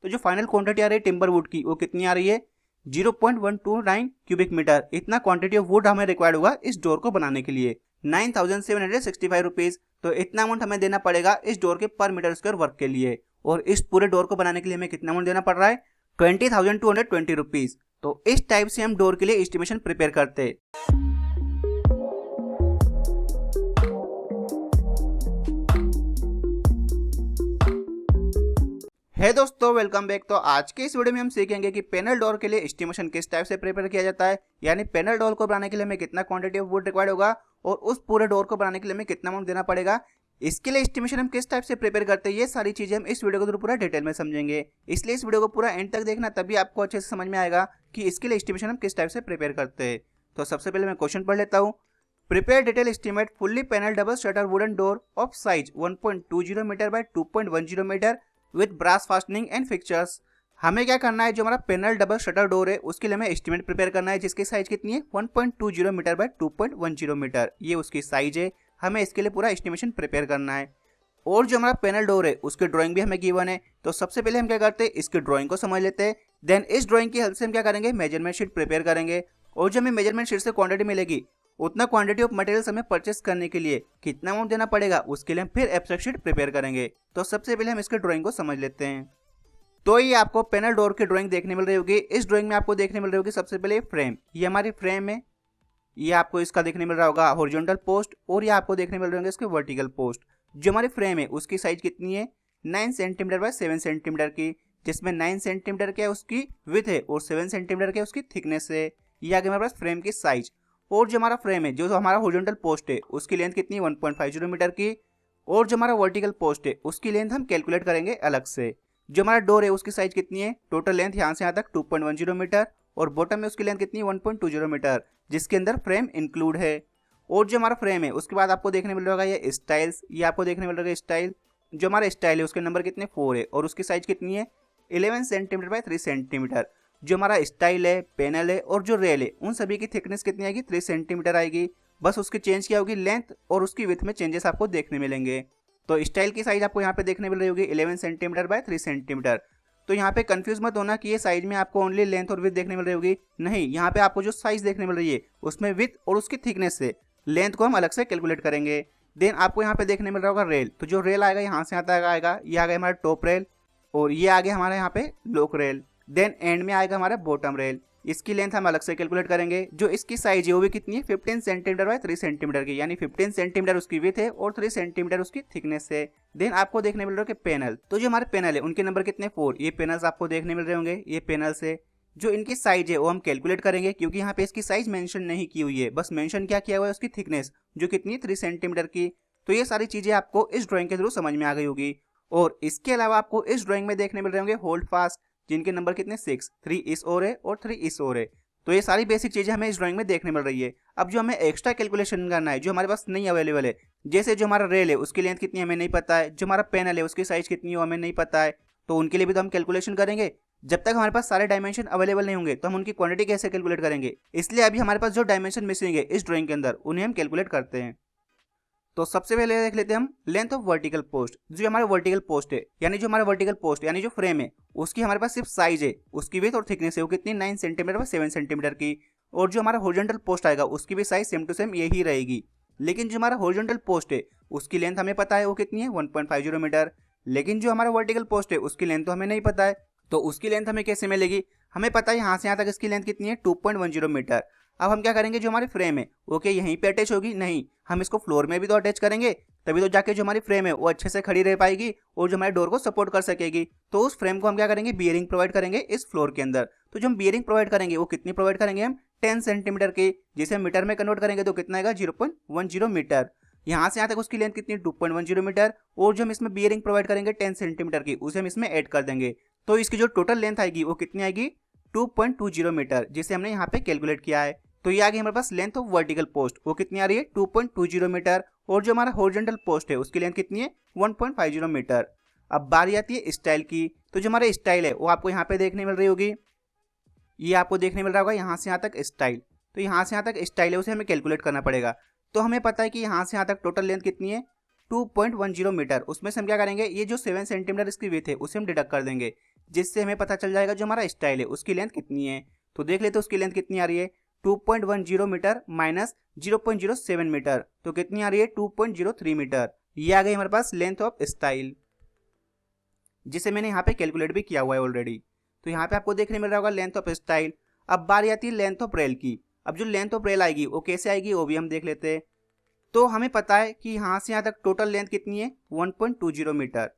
तो जो final quantity आ रही है टिम्बर वुड की वो कितनी आ रही है 0.129 क्यूबिक मीटर। इतना क्वांटिटी ऑफ वुड हमें रिक्वायर्ड होगा इस डोर को बनाने के लिए 9765 रुपीज। तो इतना अमाउंट हमें देना पड़ेगा इस डोर के पर मीटर स्क्वायर वर्क के लिए। और इस पूरे डोर को बनाने के लिए हमें कितना अमाउंट देना पड़ रहा है 20,220 रुपीज। तो इस टाइप से हम डोर के लिए एस्टिमेशन प्रिपेयर करते हैं। है दोस्तों, वेलकम बैक। तो आज के इस वीडियो में हम सीखेंगे कि पैनल डोर के लिए एस्टिमेशन किस टाइप से प्रिपेयर किया जाता है, यानी पैनल डोर को बनाने के लिए हमें कितना क्वांटिटी ऑफ वुड रिक्वायर्ड होगा और उस पूरे डोर को बनाने के लिए हमें कितना अमाउंट देना पड़ेगा। इसके लिए एस्टिमेशन हम किस टाइप से प्रिपेयर करते हैं, ये सारी चीजें हम इस वीडियो के थ्रू पूरा डिटेल में समझेंगे। इसलिए इस वीडियो को पूरा एंड तक देखना, तभी आपको अच्छे से समझ में आएगा कि इसके लिए एस्टिमेशन हम किस टाइप से प्रिपेयर करते हैं। तो सबसे पहले मैं क्वेश्चन पढ़ लेता हूँ। Prepare detail estimate fully panel double shutter wooden door of size 1.20 metre by 2.10 metre with brass fastening and fixtures. हमें क्या करना है, जो हमारा पैनल डबल शटर डोर है उसके लिए हमें एस्टिमेट प्रिपेयर करना है, जिसकी साइज कितनी है 1.20 मीटर बाय 2.10 मीटर, ये उसकी साइज है। हमें इसके लिए पूरा एस्टिमेशन प्रिपेयर करना है। और जो हमारा पैनल डोर है उसकी ड्राइंग भी हमें गिवन है। तो सबसे पहले हम क्या करते हैं, इसकी ड्राइंग को समझ लेते हैं। देन इस ड्राइंग की हेल्प से हम क्या करेंगे, मेजरमेंट शीट प्रिपेयर करेंगे। और जो हमें मेजरमेंट शीट से क्वांटिटी मिलेगी, उतना क्वांटिटी ऑफ मटेरियल्स हमें परचेस करने के लिए कितना अमाउंट देना पड़ेगा, उसके लिए हम फिर एब्स्ट्रैक्ट शीट प्रिपेयर करेंगे। तो सबसे पहले हम इसके ड्राइंग को समझ लेते हैं। तो ये आपको पैनल डोर की ड्राइंग देखने मिल रही होगी। इस ड्राइंग में आपको देखने मिल रही होगी सबसे पहले फ्रेम, ये हमारी फ्रेम है। ये आपको इसका देखने मिल रहा होगा हॉरिजॉन्टल पोस्ट, और ये आपको देखने मिल रहे होंगे इसके वर्टिकल पोस्ट। जो हमारी फ्रेम है उसकी साइज कितनी है 9 सेंटीमीटर बाय 7 सेंटीमीटर की, जिसमें 9 सेंटीमीटर क्या है उसकी विड्थ है और 7 सेंटीमीटर क्या है उसकी थिकनेस है। ये आगे हमारे पास फ्रेम की साइज। और जो हमारा फ्रेम है, जो हमारा हॉरिजॉन्टल पोस्ट है उसकी लेंथ कितनी है 1.50 मीटर की। और जो हमारा वर्टिकल पोस्ट है उसकी लेंथ हम कैलकुलेट करेंगे अलग से। जो हमारा डोर है उसकी साइज कितनी है, टोटल लेंथ यहाँ से यहाँ तक 2.10 मीटर, और बॉटम में उसकी लेंथ कितनी है 1.20 मीटर, जिसके अंदर फ्रेम इंक्लूड है। और जो हमारा फ्रेम है उसके बाद आपको देखने मिल रहा होगा ये स्टाइल्स, ये आपको देखने मिल रहा है स्टाइल। जो हमारा स्टाइल है उसके नंबर कितने 4 है, और उसकी साइज कितनी है 11 सेंटीमीटर बाय 3 सेंटीमीटर। जो हमारा स्टाइल है, पैनल है और जो रेल है, उन सभी की थिकनेस कितनी आएगी 3 सेंटीमीटर आएगी। बस उसकी चेंज क्या होगी, लेंथ और उसकी विड्थ में चेंजेस आपको देखने मिलेंगे। तो स्टाइल की साइज आपको यहाँ पे देखने मिल रही होगी 11 सेंटीमीटर बाय 3 सेंटीमीटर। तो यहाँ पे कंफ्यूज मत होना कि ये साइज में आपको ओनली लेंथ और विड्थ देखने मिल रही होगी, नहीं, यहाँ पे आपको जो साइज देखने मिल रही है उसमें विड्थ और उसकी थिकनेस से लेंथ को हम अलग से कैलकुलेट करेंगे। देन आपको यहाँ पे देखने मिल रहा होगा रेल। तो जो रेल आएगा यहाँ से यहाँ तक आएगा, ये आ गया हमारा टॉप रेल, और ये आगे हमारे यहाँ पे लोक रेल। देन एंड में आएगा हमारा बॉटम रेल, इसकी लेंथ हम अलग से कैलकुलेट करेंगे। जो इसकी साइज है वो भी कितनी है 15 सेंटीमीटर बाय 3 सेंटीमीटर की, यानी 15 सेंटीमीटर उसकी विड्थ है और 3 सेंटीमीटर उसकी थिकनेस है। देन आपको देखने मिल रहा है कि पैनल, तो जो हमारे पैनल है उनके नंबर कितने 4, ये पैनल्स आपको देखने मिल रहे होंगे। ये पैनल्स है, जो इनकी साइज है वो हम कैलकुलेट करेंगे, क्योंकि यहाँ पे इसकी साइज मेंशन नहीं की हुई है, बस मेंशन क्या किया हुआ है उसकी थिकनेस, जो कितनी है 3 सेंटीमीटर की। तो ये सारी चीजें आपको इस ड्राइंग के थ्रू समझ में आ गई होगी। और इसके अलावा आपको इस ड्राइंग में देखने मिल रहे होंगे होल्ड फास्ट, जिनके नंबर कितने 6, 3 इस ओर है और 3 इस ओर है। तो ये सारी बेसिक चीजें हमें इस ड्राइंग में देखने मिल रही है। अब जो हमें एक्स्ट्रा कैलकुलेशन करना है, जो हमारे पास नहीं अवेलेबल है, जैसे जो हमारा रेल है उसकी लेंथ कितनी हमें नहीं पता है, जो हमारा पैनल है उसकी साइज कितनी है हमें नहीं पता है, तो उनके लिए भी तो हम कैलकुलेशन करेंगे। जब तक हमारे पास सारे डायमेंशन अवेलेबल नहीं होंगे तो हम उनकी क्वांटिटी कैसे कैलकुलेट करेंगे। इसलिए अभी हमारे पास जो डायमेंशन मिसिंग है इस ड्राइंग के अंदर, उन्हें हम कैलकुलेट करते हैं। तो सबसे पहले देख लेते हैं हम लेंथ ऑफ वर्टिकल पोस्ट। जो हमारा वर्टिकल पोस्ट है, यानी जो हमारा वर्टिकल पोस्ट यानी जो फ्रेम है, उसकी हमारे पास सिर्फ साइज है, उसकी विड्थ और थिकनेस है वो कितनी 9 सेंटीमीटर व 7 सेंटीमीटर की। और जो हमारा हॉरिजॉन्टल पोस्ट आएगा उसकी भी साइज सेम टू सेम यही रहेगी। लेकिन जो हमारा हॉरिजॉन्टल पोस्ट है उसकी लेंथ हमें पता है वो कितनी है 1.50 मीटर। लेकिन जो हमारा वर्टिकल पोस्ट है उसकी लेंथ तो हमें नहीं पता है, तो उसकी लेंथ हमें कैसे मिलेगी, हमें पता है यहाँ से यहाँ तक इसकी लेंथ कितनी है 2.10 मीटर। अब हम क्या करेंगे, जो हमारी फ्रेम है वो क्या यहीं पे अटैच होगी, नहीं, हम इसको फ्लोर में भी तो अटैच करेंगे, तभी तो जाके जो हमारी फ्रेम है वो अच्छे से खड़ी रह पाएगी और जो हमारे डोर को सपोर्ट कर सकेगी। तो उस फ्रेम को हम क्या करेंगे, बियरिंग प्रोवाइड करेंगे इस फ्लोर के अंदर। तो जो हम बियरिंग प्रोवाइड करेंगे वो कितनी प्रोवाइड करेंगे, हम 10 सेंटीमीटर की, जिसे हम मीटर में कन्वर्ट करेंगे तो कितना आएगा 0.10 मीटर। यहाँ से यहाँ तक उसकी लेंथ कितनी 2.10 मीटर, और जो हम इसमें बियरिंग प्रोवाइड करेंगे 10 सेंटीमीटर की, उसे हम इसमें ऐड कर देंगे। तो इसकी जो टोटल लेंथ आएगी वो कितनी आएगी 2.20 मीटर, जिसे हमने यहाँ पे कैलकुलेट किया है। तो ये आ गई हमारे पास लेंथ ऑफ वर्टिकल पोस्ट, वो कितनी आ रही है 2.20 मीटर। और जो हमारा हॉरिजॉन्टल पोस्ट है उसकी लेंथ कितनी है 1.50 मीटर। अब बारी आती है स्टाइल की। तो जो हमारा स्टाइल है वो आपको यहाँ पे देखने मिल रही होगी, ये आपको देखने मिल रहा होगा यहाँ से यहाँ तक स्टाइल। तो यहाँ से यहाँ तक स्टाइल है उसे हमें कैलकुलेट करना पड़ेगा। तो हमें पता है कि यहाँ से यहाँ तक टोटल लेंथ कितनी है 2.10 मीटर। उसमें से हम क्या करेंगे, ये जो 7 सेंटीमीटर इसकी विड्थ है उसे हम डिडक्ट कर देंगे। जिससे हमें पता चल जाएगा जो हमारा स्टाइल है उसकी लेंथ कितनी है। तो देख लेते उसकी लेंथ कितनी आ रही है, 2.10 मीटर माइनस 0.07 मीटर, तो कितनी आ रही है 2.03 मीटर। ये आ गई हमारे पास लेंथ ऑफ स्टाइल, जिसे मैंने यहाँ पे कैलकुलेट भी किया हुआ है ऑलरेडी। तो यहाँ पे आपको देखने मिल रहा होगा लेंथ ऑफ स्टाइल। अब बारी आती है लेंथ ऑफ रेल की। अब जो लेंथ ऑफ रेल आएगी वो कैसे आएगी वो भी हम देख लेते हैं। तो हमें पता है कि यहाँ से यहाँ तक टोटल लेंथ कितनी है 1.20 मीटर।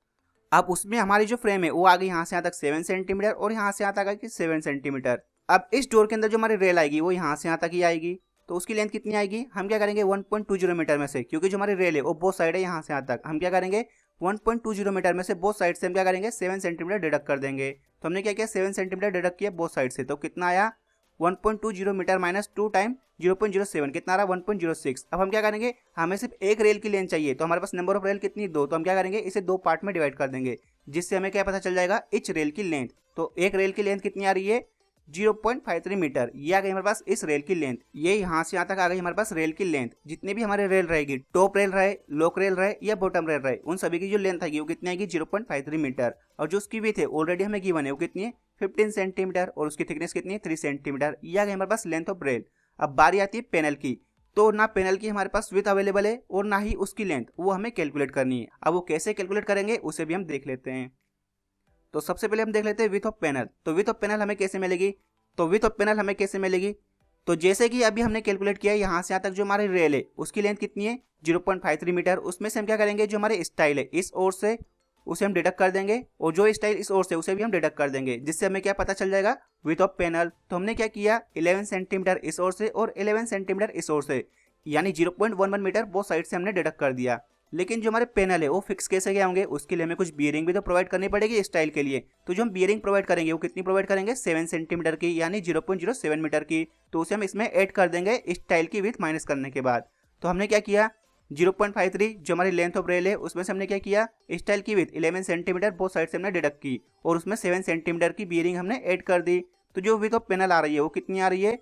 अब उसमें हमारी जो फ्रेम है वो आ गई यहाँ से यहाँ तक 7 सेंटीमीटर और यहाँ से यहाँ तक आएगी 7 सेंटीमीटर। अब इस डोर के अंदर जो हमारी रेल आएगी वो यहाँ से यहाँ तक ही आएगी। तो उसकी लेंथ कितनी आएगी, हम क्या करेंगे 1.20 मीटर में से, क्योंकि जो हमारी रेल है वो बोथ साइड है यहाँ से यहाँ तक, हम क्या करेंगे 1.20 मीटर में से बोथ साइड से हम क्या करेंगे 7 सेंटीमीटर डिडक्ट कर देंगे। तो हमने क्या किया 7 सेंटीमीटर डिडक्ट किया बोथ साइड से, तो कितना आया 1.20 मीटर माइनस 2 टाइम 0.07, कितना आ रहा 1.06। अब हम क्या करेंगे, हमें सिर्फ एक रेल की लेंथ चाहिए, तो हमारे पास नंबर ऑफ रेल कितनी 2, तो हम क्या करेंगे इसे 2 पार्ट में डिवाइड कर देंगे, जिससे हमें क्या पता चल जाएगा इच रेल की लेंथ। तो एक रेल की लेंथ कितनी आ रही है 0.53 मीटर। ये आ गई हमारे पास इस रेल की लेंथ। ये यहाँ से यहाँ तक आ गई हमारे पास रेल की लेंथ। जितनी भी हमारे रेल रहेगी, टॉप रेल रहे, लोक रेल रहे या बॉटम रेल रहे, उन सभी की जो लेंथ आएगी वो कितनी आएगी 0.53 मीटर। और जो उसकी विड्थ है ऑलरेडी हमें गिवन है वो कितनी है 15 सेंटीमीटर और उसकी थिकनेस कितनी है 3 सेंटीमीटर। ये आ गई हमारे पास लेंथ ऑफ रेल। अब बारी आती है पैनल की। तो ना पैनल की हमारे पास विड्थ अवेलेबल है और ना ही उसकी लेंथ, वो हमें कैलकुलेट करनी है। अब वो कैसे कैलकुलेट करेंगे उसे भी हम देख लेते हैं। तो सबसे पहले हम देख लेते हैं विड्थ ऑफ पैनल। तो विड्थ ऑफ पैनल हमें कैसे मिलेगी, तो जैसे कि अभी हमने कैलकुलेट किया है यहाँ से यहाँ तक जो हमारी रेल है उसकी लेंथ कितनी है 0.53 मीटर। उसमें से हम क्या करेंगे जो हमारे स्टाइल है इस ओर से उसे हम डिडक्ट कर देंगे और जो स्टाइल इस ओर से उसे भी हम डिडक्ट कर देंगे, जिससे हमें क्या पता चल जाएगा विड्थ ऑफ पैनल। तो हमने क्या किया 11 सेंटीमीटर इस ओर से और 11 सेंटीमीटर इस ओर से, यानी 0.11 मीटर बोथ साइड से हमने डिडक्ट कर दिया। लेकिन जो हमारे पैनल है वो फिक्स कैसे गए होंगे, उसके लिए हमें कुछ बियरिंग भी तो प्रोवाइड करनी पड़ेगी स्टाइल के लिए। तो जो हम बियरिंग प्रोवाइड करेंगे वो कितनी प्रोवाइड करेंगे 7 सेंटीमीटर की, यानी 0.07 मीटर की। तो उसे हम इसमें ऐड कर देंगे स्टाइल की विड्थ माइनस करने के बाद। तो हमने क्या किया 0.53 जो हमारी लेंथ ऑफ रेल है उसमें से हमने क्या किया स्टाइल की विड्थ 11 सेंटीमीटर बोथ साइड से हमने डिडक्ट की और उसमें 7 सेंटीमीटर की बियरिंग हमने ऐड कर दी। तो जो विड्थ ऑफ पैनल आ रही है वो कितनी आ रही है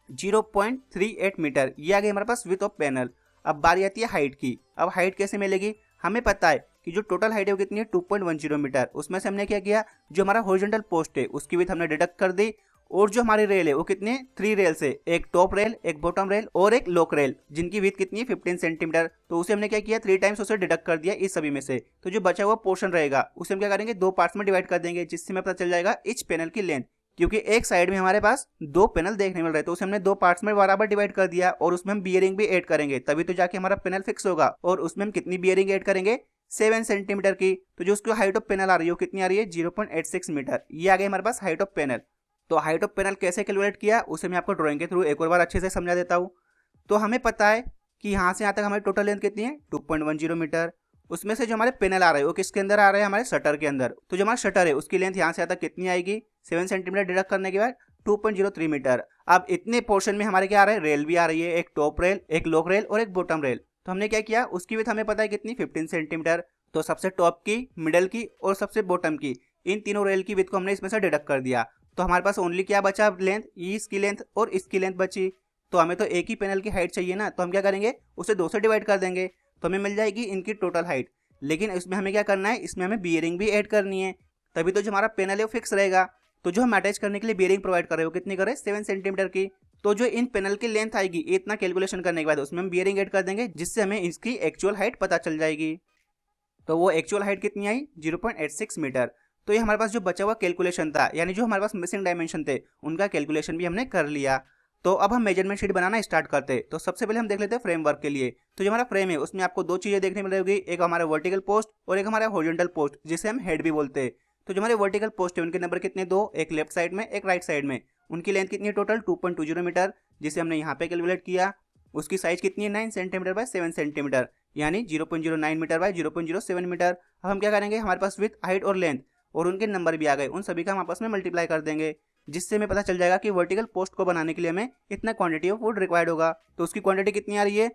0.38 मीटर। ये आ गई हमारे पास विड्थ ऑफ पैनल। अब बारी आती है हाइट की। अब हाइट कैसे मिलेगी, हमें पता है कि जो टोटल हाइट है वो कितनी है 2.10 मीटर। उसमें से हमने क्या किया जो हमारा हॉरिजॉन्टल पोस्ट है उसकी विड्थ हमने डिडक्ट कर दी और जो हमारी रेल है वो कितनी है 3 रेल से, एक टॉप रेल, एक बॉटम रेल और एक लोक रेल, जिनकी विड्थ कितनी है 15 सेंटीमीटर। तो उसे हमने क्या किया 3 टाइम्स उसे डिडक्ट कर दिया इस सभी में से। तो जो बचा हुआ पोर्शन रहेगा उसे हम क्या करेंगे 2 पार्ट्स में डिवाइड कर देंगे, जिससे हमें पता चल जाएगा इच पैनल की लेंथ। क्योंकि एक साइड में हमारे पास 2 पैनल देखने मिल रहे, तो उसे हमने 2 पार्ट्स में बराबर डिवाइड कर दिया और उसमें हम बियरिंग भी ऐड करेंगे, तभी तो जाके हमारा पैनल फिक्स होगा। और उसमें हम कितनी बियरिंग ऐड करेंगे 7 सेंटीमीटर की। तो जो उसकी हाइट ऑफ पैनल आ रही है वो कितनी आ रही है 0.86 मीटर। ये आ गई हमारे पास हाइट ऑफ पैनल। तो हाइट ऑफ पैनल कैसे कैलकुलेट किया उसे मैं आपको ड्राइंग के थ्रू एक और बार अच्छे से समझा देता हूँ। तो हमें पता है कि यहाँ से यहाँ तक हमारी टोटल लेंथ कितनी है 2.10 मीटर। उसमें से जो हमारे पैनल आ रहे हैं वो किसके अंदर आ रहे हैं हमारे शटर के अंदर। तो जो हमारा शटर है उसकी लेंथ यहाँ से यहाँ तक कितनी आएगी 7 सेंटीमीटर डिडक्ट करने के बाद 2.03 मीटर। अब इतने पोर्शन में हमारे क्या आ रहा है रेल भी आ रही है, एक टॉप रेल, एक लोक रेल और एक बॉटम रेल। तो हमने क्या किया उसकी विड्थ हमें पता है कितनी 15 सेंटीमीटर। तो सबसे टॉप की, मिडल की और सबसे बॉटम की, इन तीनों रेल की विड्थ को हमने इसमें से डिडक्ट कर दिया। तो हमारे पास ओनली क्या बचा लेंथ, इसकी लेंथ और इसकी लेंथ बची। तो हमें तो एक ही पैनल की हाइट चाहिए ना, तो हम क्या करेंगे उसे 2 से डिवाइड कर देंगे तो हमें मिल जाएगी इनकी टोटल हाइट। लेकिन इसमें हमें क्या करना है, इसमें हमें बियरिंग भी ऐड करनी है, तभी तो जो हमारा पैनल है वो फिक्स रहेगा। तो जो हम अटैच करने के लिए बियरिंग प्रोवाइड कर रहे हो कितनी करें 7 सेंटीमीटर की। तो जो इन पैनल की लेंथ आएगी इतना कैलकुलेशन करने के बाद उसमें हम बियरिंग ऐड कर देंगे, जिससे हमें इसकी एक्चुअल हाइट पता चल जाएगी। तो वो एक्चुअल हाइट कितनी आई 0.86 मीटर। तो ये हमारे पास जो बचा हुआ कैलकुलेशन था, यानी जो हमारे पास मिसिंग डायमेंशन थे उनका कैलकुलेशन भी हमने कर लिया। तो अब हम मेजरमेंट शीट बनाना स्टार्ट करते हैं। तो सबसे पहले हम देख लेते हैं फ्रेमवर्क के लिए। तो जो हमारा फ्रेम है उसमें आपको 2 चीजें देखने मिल रही होगी, एक हमारा वर्टिकल पोस्ट और एक हमारा हॉरिजॉन्टल पोस्ट, जिसे हम हेड भी बोलते हैं। तो जो हमारे वर्टिकल पोस्ट है उनके नंबर कितने 2, एक लेफ्ट साइड में एक राइट साइड में। उनकी लेंथ कितनी है टोटल 2.20 मीटर, जिसे हमने यहाँ पे कैलकुलेट किया। उसकी साइज कितनी है 9 सेंटीमीटर बाय 7 सेंटीमीटर, यानी 0.09 मीटर बाय 0.07 मीटर। अब हम क्या करेंगे हमारे पास विथ, हाइट और लेंथ और उनके नंबर भी आ गए, उन सभी का हम आपस में मल्टीप्लाई कर देंगे, जिससे हमें पता चल जाएगा कि वर्टिकल पोस्ट को बनाने के लिए हमें इतना क्वांटिटी ऑफ वुड रिक्वायर्ड होगा। तो उसकी क्वांटिटी कितनी आ रही है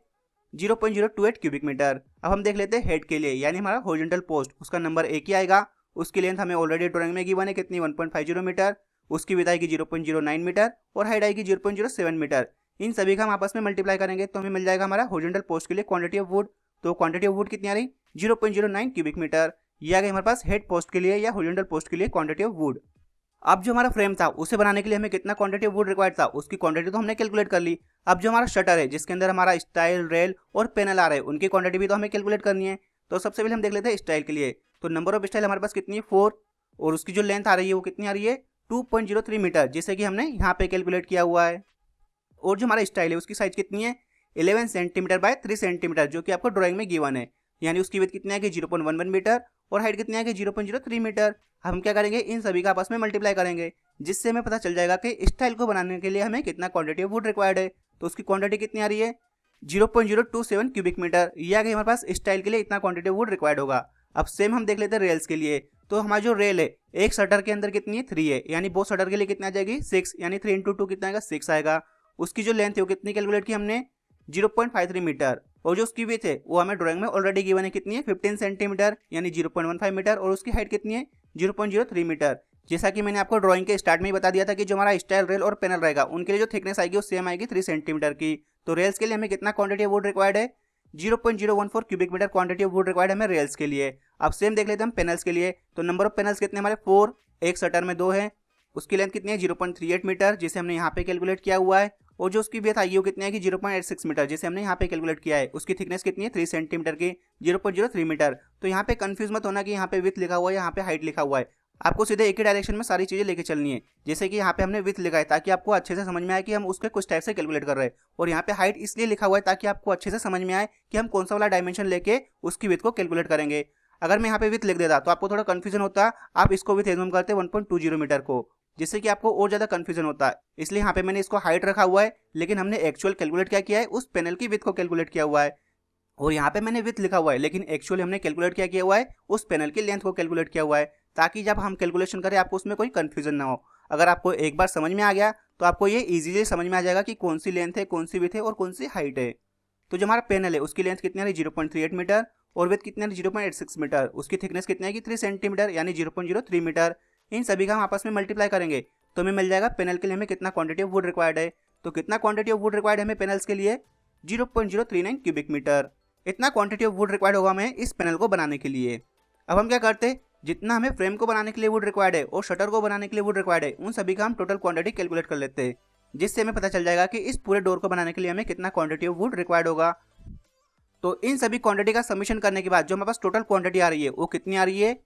0.028 क्यूबिक मीटर। अब हम देख लेते हैं हेड के लिए, यानी हमारा हॉरिजॉन्टल पोस्ट, उसका नंबर एक ही आएगा। उसकी लेंथ हमें ऑलरेडी ड्राइंग में गिवन है कितनी 1.50 मीटर, उसकी विड्थ आएगी 0.09 मीटर और हाइट आएगी 0.07 मीटर। इन सभी का हम आपस में मल्टीप्लाई करेंगे तो हमें मिल जाएगा हमारा हॉरिजॉन्टल पोस्ट के लिए क्वांटिटी ऑफ वुड। तो क्वांटिटी ऑफ वुड कितनी आ रही 0.09 क्यूबिक मीटर। ये आ गई हमारे पास हेड पोस्ट के लिए या हॉरिजॉन्टल पोस्ट के लिए क्वांटिटी ऑफ वुड। अब जो हमारा फ्रेम था उसे बनाने के लिए हमें कितना क्वांटिटी ऑफ वुड रिक्वायर्ड था, उसकी क्वांटिटी तो हमने कैलकुलेट कर ली। अब जो हमारा शटर है जिसके अंदर हमारा स्टाइल, रेल और पैनल आ रहे हैं, उनकी क्वांटिटी भी तो हमें कैलकुलेट करनी है। तो सबसे पहले हम देख लेते हैं स्टाइल के लिए। तो नंबर ऑफ स्टाइल हमारे पास कितनी है 4, और उसकी जो लेंथ आ रही है वो कितनी आ रही है 2.03 मीटर, जिसे कि हमने यहाँ पे कैलकुलेट किया हुआ है। और जो हमारा स्टाइल है उसकी साइज कितनी है 11 सेंटीमीटर बाय 3 सेंटीमीटर, जो कि आपको ड्राइंग में गिवन है। यानी उसकी विड्थ कितनी आएगी 0.11 मीटर और हाइट कितनी आएगी 0.03 मीटर। हम क्या करेंगे, इन सभी का आपस में मल्टीप्लाई करेंगे, जिससे हमें पता चल जाएगा कि स्टाइल को बनाने के लिए हमें कितना क्वांटिटी ऑफ वुड रिक्वायर्ड है। तो उसकी क्वांटिटी कितनी आ रही है 0.027 क्यूबिक मीटर। ये आ गई हमारे पास स्टाइल के लिए इतना क्वांटिटी ऑफ वुड रिक्वायर्ड होगा। अब सेम हम देख लेते हैं रेल्स के लिए। तो हमारा जो रेल है एक शटर के अंदर कितनी है 3 है, यानी बोथ शटर के लिए कितना आ जाएगी 6, यानी 3 इंटू 2 कितना आएगा 6 आएगा। उसकी जो लेंथ है वो कितनी कैलकुलेट की हमने 0.53 मीटर, और जो उसकी विड्थ है वो हमें ड्राइंग में ऑलरेडी गिवन है कितनी है 15 सेंटीमीटर यानी 0.15 मीटर, और उसकी हाइट कितनी है 0.03 मीटर। जैसा कि मैंने आपको ड्राइंग के स्टार्ट में ही बता दिया था कि जो हमारा स्टाइल, रेल और पैनल रहेगा उनके लिए जो थिकनेस आएगी वो सेम आएगी 3 सेंटीमीटर की। तो रेल्स के लिए हमें कितना क्वांटिटी ऑफ वुड रिक्वायर्ड है 0.014 cubic metre quantity of wood required हमें रेल्स के लिए। अब सेम देख लेते हैं हम पैनल्स के लिए। तो नंबर ऑफ पैनल्स कितने हमारे 4, एक शटर में 2 है। उसकी लेंथ कितनी है 0.38 मीटर, जिसे हमने यहाँ पे कैलकुलेट किया हुआ है। और जो उसकी विड्थ आई वो कितनी है कि 0.86 मीटर, जिसे हमने यहाँ पे कैलकुलेट किया है। उसकी थिकनेस कितनी है 3 सेंटीमीटर की 0.03 मीटर। तो यहाँ पे कंफ्यूज मत होना कि यहाँ पे विड्थ लिखा हुआ है, यहाँ पे हाइट लिखा हुआ है। आपको सीधे एक ही डायरेक्शन में सारी चीजें लेके चलनी है। जैसे कि यहाँ पे हमने विड्थ लिखा है ताकि आपको अच्छे से समझ में आए कि हम उसके कुछ टाइप से कैलकुलेट कर रहे हैं, और यहाँ पे हाइट इसलिए लिखा हुआ है ताकि आपको अच्छे से समझ में आए कि हम कौन सा वाला डायमेंशन लेके उसकी विड्थ को कैलकुलेट करेंगे। अगर मैं यहाँ पे विड्थ लिख देता तो आपको थोड़ा कंफ्यूजन होता, आप इसको विड्थ एज्यूम करते 1.20 मीटर को, जिससे कि आपको और ज्यादा कंफ्यूजन होता है। इसलिए यहाँ पे मैंने इसको हाइट रखा हुआ है, लेकिन हमने एक्चुअल कैलकुलेट क्या किया है उस पैनल की विड्थ को कैलकुलेट किया हुआ है। और यहाँ पे मैंने विड्थ लिखा हुआ है, लेकिन एक्चुअली हमने कैलकुलेट क्या किया हुआ है उस पैनल की लेंथ को कैलकुलेट किया हुआ है, ताकि जब हम कैलकुलेशन करें आपको उसमें कोई कंफ्यूजन ना हो। अगर आपको एक बार समझ में आ गया तो आपको ये इजीली समझ में आ जाएगा कि कौन सी लेंथ है, कौन सी विड्थ है और कौन सी हाइट है। तो जो हमारा पैनल है उसकी लेंथ कितनी आ रही 0.38 मीटर और विड्थ कितनी आ रही 0.86 मीटर। उसकी थिकनेस कितनी आएगी 3 सेंटीमीटर यानी 0.03 मीटर। इन सभी का हम आपस में मल्टीप्लाई करेंगे तो हमें मिल जाएगा पैनल के लिए हमें कितना क्वांटिटी ऑफ वुड रिक्वायर्ड है। तो कितना क्वांटिटी ऑफ वुड रिक्वायर्ड है हमें पैनल्स के लिए 0.039 क्यूबिक मीटर। इतना क्वांटिटी ऑफ वुड रिक्वायर्ड होगा हमें इस पैनल को बनाने के लिए। अब हम क्या करते हैं, जितना हमें फ्रेम को बनाने के लिए वुड रिक्वायर्ड है और शटर को बनाने के लिए वुड रिक्वायर्ड है, उन सभी का हम टोटल क्वांटिटी कैलकुलेट कर लेते हैं, जिससे हमें पता चल जाएगा कि इस पूरे डोर को बनाने के लिए हमें कितना क्वांटिटी ऑफ वुड रिक्वायर्ड होगा। तो इन सभी क्वांटिटी का समीशन करने के बाद जो हमारे पास टोटल क्वांटिटी आ रही है वो कितनी आ रही है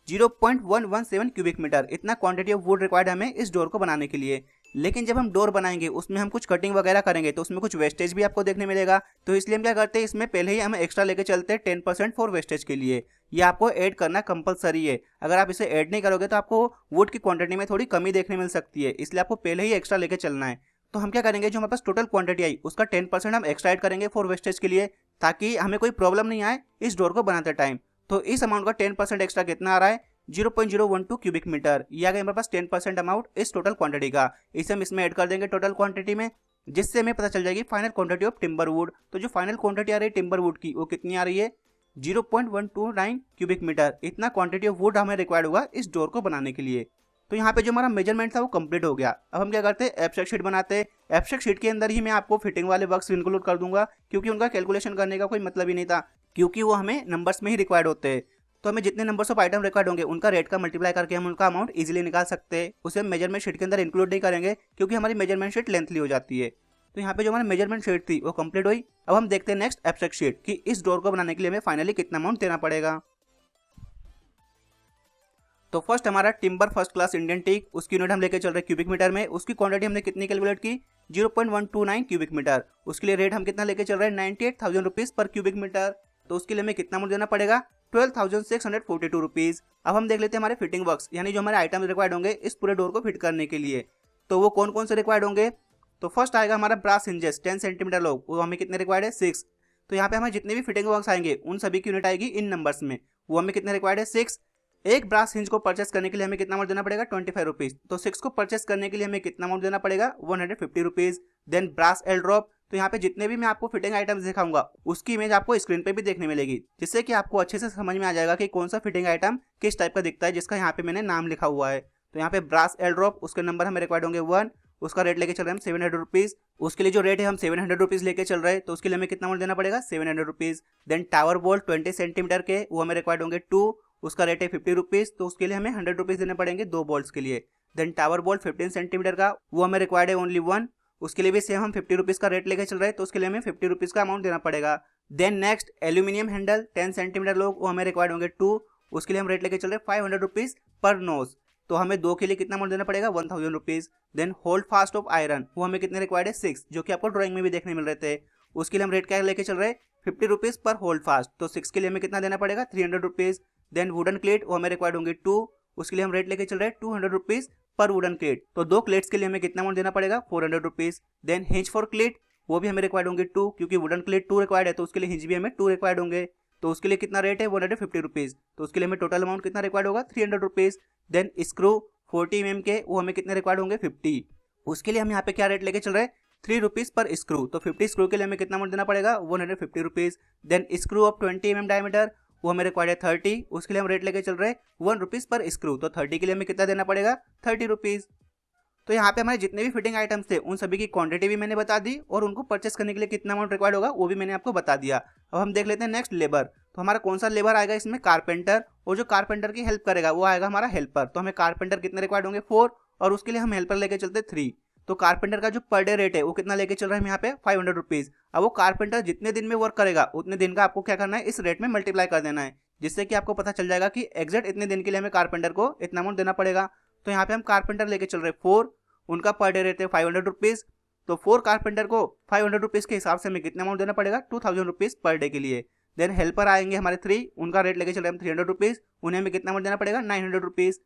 0.117 क्यूबिक मीटर। इतना क्वांटिटी ऑफ वुड रिक्वायर्ड हमें इस डोर को बनाने के लिए। लेकिन जब हम डोर बनाएंगे उसमें हम कुछ कटिंग वगैरह करेंगे तो उसमें कुछ वेस्टेज भी आपको देखने मिलेगा। तो इसलिए हम क्या करते हैं, इसमें पहले ही हम एक्स्ट्रा लेके चलते हैं 10% फॉर वेस्टेज के लिए। ये आपको ऐड करना कंपलसरी है। अगर आप इसे ऐड नहीं करोगे तो आपको वुड की क्वांटिटी में थोड़ी कमी देखने मिल सकती है, इसलिए आपको पहले ही एक्स्ट्रा लेके चलना है। तो हम क्या करेंगे, जो हमारे पास टोटल क्वांटिटी आई उसका 10% हम एक्स्ट्रा ऐड करेंगे फॉर वेस्टेज के लिए, ताकि हमें कोई प्रॉब्लम नहीं आए इस डोर को बनाते टाइम। तो इस अमाउंट का 10% एक्स्ट्रा कितना आ रहा है 0.012 क्यूबिक मीटर। ये आ गया हमारे पास 10% अमाउंट इस टोटल क्वांटिटी का। इसे हम इसमें ऐड कर देंगे टोटल क्वांटिटी में, जिससे हमें पता चल जाएगी final quantity of timber would. तो जो फाइनल क्वांटिटी आ रही है टिम्बर वुड की वो कितनी आ रही है 0.129 क्यूबिक मीटर। इतना क्वांटिटी ऑफ वुड हमें रिक्वायर्ड होगा इस डोर को बनाने के लिए। तो यहाँ पे जो हमारा मेजरमेंट था वो कंप्लीट हो गया। अब हम क्या करते हैं, एब्स्ट्रैक्ट शीट बनाते हैं। एब्स्ट्रैक्ट शीट के अंदर ही मैं आपको फिटिंग वाले वर्क्स इंक्लूड कर दूंगा, क्योंकि उनका कैलकुलेशन करने का कोई मतलब ही नहीं था, क्योंकि वो हमें नंबर्स में ही रिक्वायर्ड होते हैं। तो हमें जितने नंबर्स ऑफ आइटम रिक्वायर्ड होंगे उनका रेट का मल्टीप्लाई करके हम उनका अमाउंट इजीली निकाल सकते हैं। उसे हम मेजरमेंट शीट के अंदर इंक्लूड नहीं करेंगे, क्योंकि हमारी मेजरमेंट शीट लेंथली हो जाती है। तो यहाँ पे जो हमारी मेजरमेंट शीट थी वो कंप्लीट हुई। अब हम देखते हैं नेक्स्ट एब्स्ट्रैक्ट शीट कि इस डोर को बनाने के लिए हमें फाइनली कितना अमाउंट देना पड़ेगा। तो फर्स्ट हमारा timber first class Indian teak, उसकी यूनिट हम लेके चल रहे हैं क्यूबिक मीटर में। उसकी क्वांटिटी हमने कितनी कैलकुलेट की 0.129 क्यूबिक मीटर। उसके लिए रेट हम कितना लेके चल रहे हैं 98,000 रुपीज पर क्यूबिक मीटर। तो उसके लिए हमें कितना अमाउंट देना पड़ेगा 12,642 रुपीज। अब हम देख लेते हैं हमारे फिटिंग वर्क्स, यानी जो हमारे आइटम रिक्वायर्ड होंगे इस पूरे डोर को फिट करने के लिए। तो वो कौन कौन से रिक्वायर्ड होंगे, तो फर्स्ट आएगा हमारा ब्रास हिंजेस 10 सेंटीमीटर लॉन्ग, वो हमें कितने रिक्वायर्ड है 6। तो यहाँ पे हमें जितने भी फिटिंग वर्क्स आएंगे उन सभी की यूनिट आएगी इन नंबर्स में, वो हमें कितने रिक्वायर्ड है 6। एक ब्रास हिंज को परचेस करने के लिए हमें कितना अमाउंट देना पड़ेगा 25 रुपीज। तो 6 को परचेस करने के लिए हमें कितना अमाउंट देना पड़ेगा 150 rupees. Then brass L drop, तो यहाँ पे जितने भी मैं आपको फिटिंग आइटम्स दिखाऊंगा उसकी इमेज आपको स्क्रीन पे भी देखने मिलेगी, जिससे कि आपको अच्छे से समझ में आ जाएगा कि कौन सा फिटिंग आइटम किस टाइप का दिखता है, जिसका यहाँ पे मैंने नाम लिखा हुआ है। तो यहाँ पे ब्रास एल ड्रॉप, उसके नंबर हमें रिक्वायर्ड होंगे 1, उसका रेट लेके चल रहे हैं हम 700 रुपीज। उसके लिए जो रेट है हम 700 रुपीज लेके चल रहे हैं, तो उसके लिए हमें कितना अमाउंट देना पड़ेगा 700 rupees. Then tower bolt 20 centimetre के, वो हमें रिक्वायर्ड होंगे 2, उसका रेट है 50 रुपीज़, तो उसके लिए हमें 100 रुपीज़ देने पड़ेंगे 2 बॉल्स के लिए। देन टावर बॉल 15 सेंटीमीटर का, वो हमें रिक्वायर्ड है ओनली 1, उसके लिए भी सेम हम 50 रुपीज़ का रेट लेके चल रहे हैं, तो उसके लिए हमें 50 रुपीज़ का अमाउंट देना पड़ेगा। Then next aluminium handle 10 centimetre long, वो हमें रिक्वायर्ड होंगे 2, उसके लिए हम रेट लेके चल रहे हैं 500 रुपीज़ पर नोज, तो हमें 2 के लिए कितना अमाउंट देना पड़ेगा 1000 rupees. Then hold fast of iron, वो हमें कितने रिक्वायर्ड है 6, जो कि आपको ड्राइंग में भी देखने मिल रहे थे, उसके लिए हम रेट क्या लेके चल रहे हैं 50 रुपीज़ पर होल्ड फास्ट, तो 6 के लिए हमें कितना देना पड़ेगा 300 रुपीज़। देन वुडन क्लेट, वो हमें रिक्वायर्ड होंगे 2, उसके लिए हम रेट लेके चल रहे हैं 200 रुपीज़ पर वुडन क्लेट, तो 2 क्लेट्स के लिए हमें कितना अमाउंट देना पड़ेगा 400 rupees. Then hinge for cleat, वो भी हमें रिक्वायर्ड होंगे 2, क्योंकि वुडन क्लेट 2 रिक्वायर्ड है, तो उसके लिए हिंज भी हमें 2 रिक्वायर्ड होंगे, तो उसके लिए कितना रेट है 150 रुपीज़, तो उसके लिए हमें टोटल अमाउंट कितना रिक्वायर्ड होगा 300 रुपीज़। देन स्क्रू 40 mm के, वो हमें कितने रिक्वायर्ड होंगे 50, उसके लिए हम यहाँ पे क्या रेट लेके चल रहे हैं 3 रुपीज़ पर स्क्रू, तो 50 स्क्रू के लिए हमें कितना अमाउंट देना पड़ेगा 150 rupees. Then screw of 20 mm diameter, वो हमें रिक्वायर्ड है 30, उसके लिए हम रेट लेके चल रहे हैं 1 रुपीज़ पर स्क्रू, तो 30 के लिए हमें कितना देना पड़ेगा 30 रुपीज़। तो यहाँ पे हमारे जितने भी फिटिंग आइटम्स थे उन सभी की क्वांटिटी भी मैंने बता दी, और उनको परचेस करने के लिए कितना अमाउंट रिक्वायर्ड होगा वो भी मैंने आपको बता दिया। अब हम देख लेते हैं नेक्स्ट लेबर, तो हमारा कौन सा लेबर आएगा इसमें कारपेंटर, और जो कारपेंटर की हेल्प करेगा वो आएगा हमारा हेल्पर, तो हमें कारपेंटर कितने रिक्वायर्ड होंगे 4, और उसके लिए हम हेल्पर लेके चलते 3, तो कारपेंटर का जो पर डे रेट है वो कितना लेके चल रहा है हम यहाँ पे 500 रुपीज़। अब वो कारपेंटर जितने दिन में वर्क करेगा उतने दिन का आपको क्या करना है इस रेट में मल्टीप्लाई कर देना है, जिससे कि आपको पता चल जाएगा कि एग्जैक्ट इतने दिन के लिए हमें कारपेंटर को इतना अमाउंट देना पड़ेगा। तो यहाँ पे हम कारपेंटर लेके चल रहे 4, उनका पर डे रेट है 500 रुपीज़, तो 4 कारपेंटर को 500 रुपीज़ के हिसाब से हमें कितना अमाउंट देना पड़ेगा 2000 रुपीज़ पर डे के लिए। देन हेल्पर आएंगे हमारे 3, उनका रेट लेके चल रहे हैं 300 रुपीज़, उन्हें हमें कितना अमाउंट देना पड़ेगा 900 रुपीज़।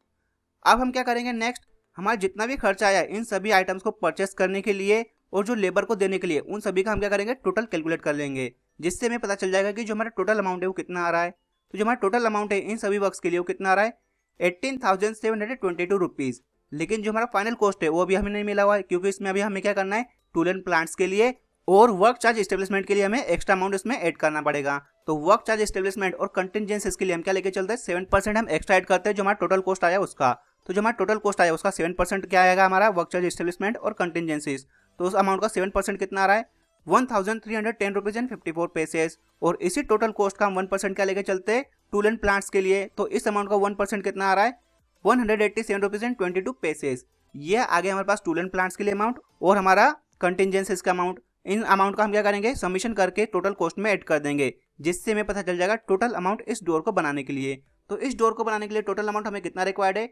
अब हम क्या करेंगे नेक्स्ट, हमारा जितना भी खर्चा आया इन सभी आइटम्स को परचेस करने के लिए और जो लेबर को देने के लिए, उन सभी का हम क्या करेंगे टोटल कैलकुलेट कर लेंगे, जिससे हमें पता चल जाएगा कि जो हमारा टोटल अमाउंट है वो कितना आ रहा है। तो जो हमारा टोटल अमाउंट है इन सभी वर्क्स के लिए वो कितना आ रहा है 18,722 रुपीज़। लेकिन जो हमारा फाइनल कॉस्ट है वो अभी हमें नहीं मिला हुआ है, क्योंकि इसमें अभी हमें क्या करना है टूल एंड प्लांट्स के लिए और वर्क चार्ज एस्टेब्लिशमेंट के लिए हमें एक्स्ट्रा अमाउंट इसमें ऐड करना पड़ेगा। तो वर्क चार्ज एस्टेब्लिशमेंट और कंटिजेंसीज के लिए हम क्या लेके चलते हैं 7% हम एक्स्ट्रा ऐड करते हैं जो हमारा टोटल कॉस्ट आया उसका। तो जो हमारा टोटल कॉस्ट आया उसका 7% क्या आएगा हमारा वर्क चार्ज एस्टेब्लिशमेंट और कंटिजेंसीज, तो उस अमाउंट का 7% कितना आ रहा है 1310 रुपीज एंड 54 पैसेज। और इसी टोटल कॉस्ट का हम 1% क्या लेके चलते हैं टूल एंड प्लांट्स के लिए, तो इस अमाउंट का 1% कितना आ रहा है 187 रुपीज एंड 22 पैसेज। ये आ गया हमारे पास टूल एंड प्लांट्स के लिए अमाउंट और हमारा कंटिजेंसीज का अमाउंट। इन अमाउंट का हम क्या करेंगे सबमिशन करके टोटल कॉस्ट में ऐड कर देंगे, जिससे हमें पता चल जाएगा टोटल अमाउंट इस डोर को बनाने के लिए। तो इस डोर को बनाने के लिए टोटल अमाउंट हमें कितना रिक्वायर्ड है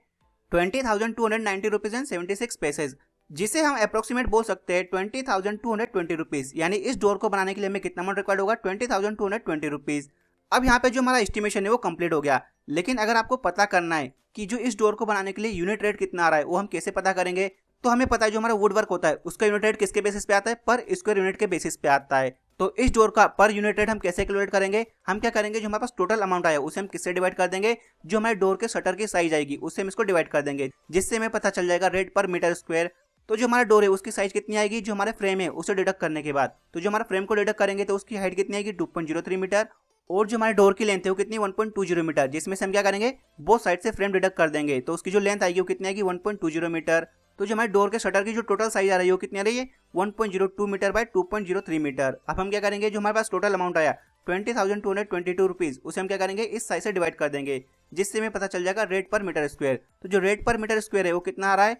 20,290 रुपीज एंड 76 पैसेज, जिसे हम अप्रोक्सीमेट बोल सकते हैं 20,220 रुपीज। यानी इस डोर को बनाने के लिए हमें कितना अमाउंट रिक्वायर्ड होगा 20,220 रुपीज। अब यहाँ पे जो हमारा एस्टिमेशन है वो कंप्लीट हो गया, लेकिन अगर आपको पता करना है कि जो इस डोर को बनाने के लिए यूनिट रेट कितना आ रहा है वो हम कैसे पता करेंगे, तो हमें पता है जो हमारा वुड वर्क होता है उसका यूनिट रेट किसके बेसिस पे आता है पर स्क्वायर यूनिट के बेसिस पे आता है। तो इस डोर का पर यूनिट रेट हम कैसे कैलकुलेट करेंगे, हम क्या करेंगे जो हमारे पास टोटल अमाउंट आया उसे हम किससे डिवाइड कर देंगे, जो हमारे डोर के शटर की साइज आएगी उससे हम इसको डिवाइड कर देंगे, जिससे हमें पता चल जाएगा रेट पर मीटर स्क्वायर। तो जो हमारा डोर है उसकी साइज कितनी आएगी जो हमारे फ्रेम है उसे डिडक्ट करने के बाद, तो जो हमारा फ्रेम को डिडक्ट करेंगे तो उसकी हाइट कितनी आएगी 2.03 मीटर, और जो हमारे डोर की लेंथ है वो कितनी 1.20 मीटर, जिसमें से हम क्या करेंगे बोथ साइड से फ्रेम डिडक्ट कर देंगे, तो उसकी जो लेंथ आएगी वो कितनी आएगी 1.20 मीटर। तो जो हमारे डोर के शटर की जो टोटल साइज आ रही है वो कितनी आ रही है 1.02 मीटर बाय 2.03 मीटर। अब हम क्या करेंगे जो हमारे पास टोटल अमाउंट आया 20,222 रुपीज उसे हम क्या करेंगे इस साइज से डिवाइड कर देंगे, जिससे हमें पता चल जाएगा रेट पर मीटर स्क्वायर। तो जो रेट पर मीटर स्क्वायर है वो कितना आ रहा है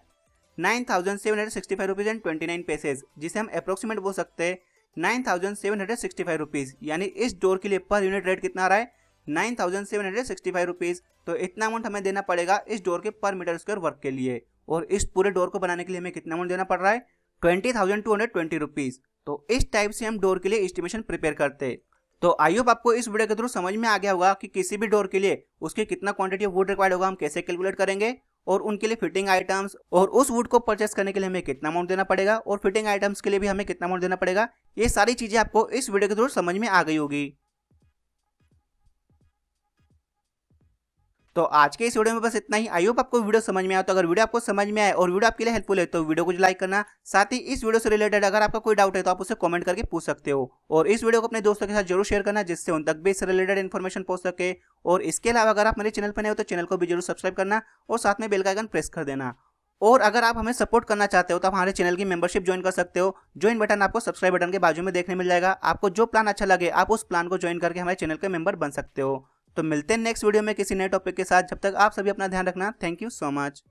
9,765 रुपीज एंड 29 पैसेज, जिसे हम अप्रोक्सीमेट बोल सकते हैं 9,765 रुपीज। यानी इस डोर के लिए पर यूनिट रेट कितना आ रहा है 9,765 रुपीज। तो इतना अमाउंट हमें देना पड़ेगा इस डोर के पर मीटर स्क्वायर वर्क के लिए, और इस पूरे डोर को बनाने के लिए हमें कितना अमाउंट देना पड़ रहा है 20,220 रुपीज। तो इस टाइप से हम डोर के लिए एस्टिमेशन प्रिपेयर करते हैं। तो आई होप आपको इस वीडियो के थ्रू समझ में आ गया होगा कि किसी भी डोर के लिए उसकी कितना क्वांटिटी ऑफ वुड रिक्वायर्ड होगा हम कैसे कैलकुलेट करेंगे, और उनके लिए फिटिंग आइटम्स और उस वुड को परचेस करने के लिए हमें कितना अमाउंट देना पड़ेगा, और फिटिंग आइटम्स के लिए भी हमें कितना अमाउंट देना पड़ेगा। ये सारी चीजें आपको इस वीडियो के थ्रू समझ में आ गई होगी। तो आज के इस वीडियो में बस इतना ही। आई होप आपको वीडियो समझ में आया। तो अगर वीडियो आपको समझ में आए और वीडियो आपके लिए हेल्पफुल है तो वीडियो को लाइक करना, साथ ही इस वीडियो से रिलेटेड अगर आपका कोई डाउट है तो आप उसे कमेंट करके पूछ सकते हो, और इस वीडियो को अपने दोस्तों के साथ जरूर शेयर करना जिससे उन तक भी इससे रिलेटेड इन्फॉर्मेशन पहुंच सके। और इसके अलावा अगर आप मेरे चैनल पर नए हो तो चैनल को भी जरूर सब्सक्राइब करना और साथ में बेल का आइकन प्रेस कर देना। और अगर आप हमें सपोर्ट करना चाहते हो तो आप हमारे चैनल की मेंबरशिप ज्वाइन कर सकते हो। ज्वाइन बटन आपको सब्सक्राइब बटन के बाजू में देखने मिल जाएगा। आपको जो प्लान अच्छा लगे आप उस प्लान को ज्वाइन करके हमारे चैनल के मेंबर बन सकते हो। तो मिलते हैं नेक्स्ट वीडियो में किसी नए टॉपिक के साथ। जब तक आप सभी अपना ध्यान रखना। Thank you so much.